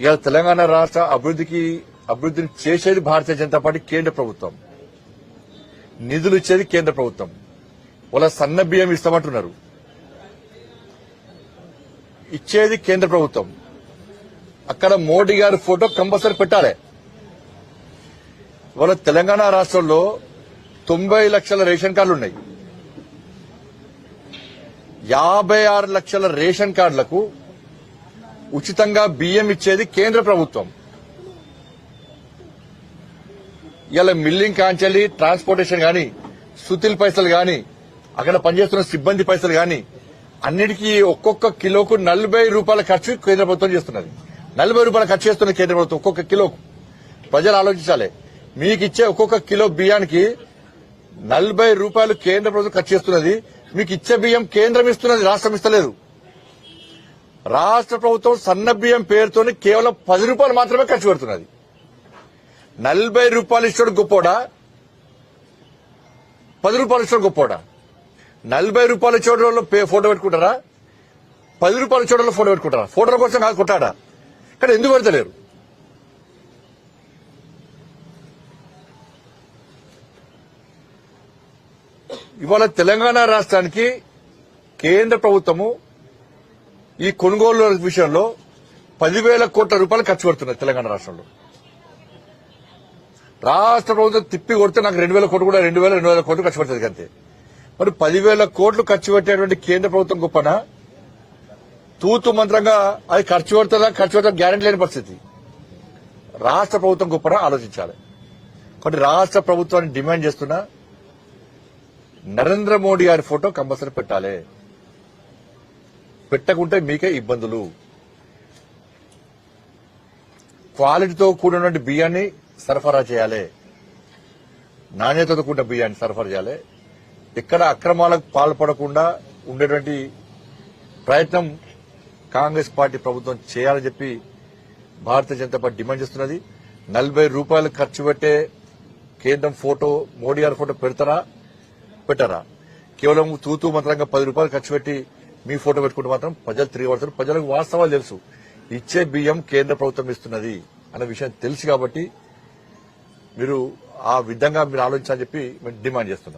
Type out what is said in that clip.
ఇవాళ తెలంగాణ రాష్ట్ర అభివృద్ధిని చేసేది భారతీయ జనతా పార్టీ కేంద్ర ప్రభుత్వం, నిధులు ఇచ్చేది కేంద్ర ప్రభుత్వం. వాళ్ళ సన్న బియ్యం ఇస్తామంటున్నారు, ఇచ్చేది కేంద్ర ప్రభుత్వం. అక్కడ మోడీ గారి ఫోటో కంపల్సరీ పెట్టాలి. ఇవాళ తెలంగాణ రాష్ట్రంలో 90 లక్షల రేషన్ కార్డులు ఉన్నాయి. 56 లక్షల రేషన్ కార్డులకు ఉచితంగా బియ్యం ఇచ్చేది కేంద్ర ప్రభుత్వం. ఇలా మిల్లింగ్ కాంచెల్లి ట్రాన్స్పోర్టేషన్ గాని, సుతిల్ పైసలు గాని, అక్కడ పనిచేస్తున్న సిబ్బంది పైసలు గాని, అన్నిటికీ ఒక్కొక్క కిలోకు 40 రూపాయల ఖర్చు కేంద్ర ప్రభుత్వం చేస్తున్నది. 40 రూపాయల ఖర్చు చేస్తున్న కేంద్ర ప్రభుత్వం ఒక్కొక్క కిలోకు. ప్రజలు ఆలోచించాలి. మీకు ఇచ్చే ఒక్కొక్క కిలో బియ్యానికి 40 రూపాయలు కేంద్ర ప్రభుత్వం ఖర్చు చేస్తున్నది. మీకు ఇచ్చే బియ్యం కేంద్రం ఇస్తున్నది, రాష్ట్రం ఇస్తలేదు. రాష్ట్ర ప్రభుత్వం సన్న బియ్యం పేరుతోని కేవలం 10 రూపాయలు మాత్రమే ఖర్చు పెడుతున్నది. 40 రూపాయలు ఇచ్చడం గొప్పోడా, 10 రూపాయలు ఇచ్చడం గొప్పోడా? 40 రూపాయలు ఇచ్చేవాళ్ళు ఫోటో పెట్టుకుంటారా, 10 రూపాయలు ఇచ్చేవాళ్ళు ఫోటో పెట్టుకుంటారా? ఫోటోల కోసం కాదు కొట్టాడా, కానీ ఎందుకు పెడతలేరు? ఇవాళ తెలంగాణ రాష్ట్రానికి కేంద్ర ప్రభుత్వము ఈ కొనుగోలు విషయంలో 10,000 కోట్ల రూపాయలు ఖర్చు పెడుతున్నది. తెలంగాణ రాష్ట్రంలో రాష్ట్ర ప్రభుత్వం తిప్పి కొడితే నాకు 2,000 కోట్లు కూడా 2,000 కోట్లు ఖర్చు పెడుతుంది అంతే. మరి 10,000 కోట్లు ఖర్చు పెట్టేటువంటి కేంద్ర ప్రభుత్వం గొప్పనా? తూతు మంత్రంగా అది ఖర్చు పెడతా గ్యారెంటీ లేని పరిస్థితి. రాష్ట్ర ప్రభుత్వం గొప్పనా ఆలోచించాలి. కాబట్టి రాష్ట్ర ప్రభుత్వాన్ని డిమాండ్ చేస్తున్నా, నరేంద్ర మోడీ గారి ఫోటో కంపల్సరీ పెట్టాలి. పెట్టకుంటే మీకే ఇబ్బందులు. క్వాలిటీతో కూడినటువంటి బియ్యాన్ని సరఫరా చేయాలి, నాణ్యతతో కూడిన బియ్యాన్ని సరఫరా చేయాలి. ఎక్కడ అక్రమాలకు పాల్పడకుండా ఉండేటువంటి ప్రయత్నం కాంగ్రెస్ పార్టీ ప్రభుత్వం చేయాలని చెప్పి భారతీయ జనతా పార్టీ డిమాండ్ చేస్తున్నది. 40 రూపాయలు ఖర్చు పెట్టే కేంద్రం ఫోటో, మోడీ గారి ఫోటో పెడతారా పెట్టారా? కేవలం తూతూ మంత్రంగా 10 రూపాయలు ఖర్చు పెట్టి మీ ఫోటో పెట్టుకుంటే మాత్రం ప్రజలు తిరిగి పడతారు. ప్రజలకు వాస్తవాలు తెలుసు. ఇచ్చే బియ్యం కేంద్ర ప్రభుత్వం ఇస్తున్నది అన్న విషయం తెలుసు. కాబట్టి మీరు ఆ విధంగా మీరు ఆలోచించాలని చెప్పి మేము డిమాండ్ చేస్తున్నాం.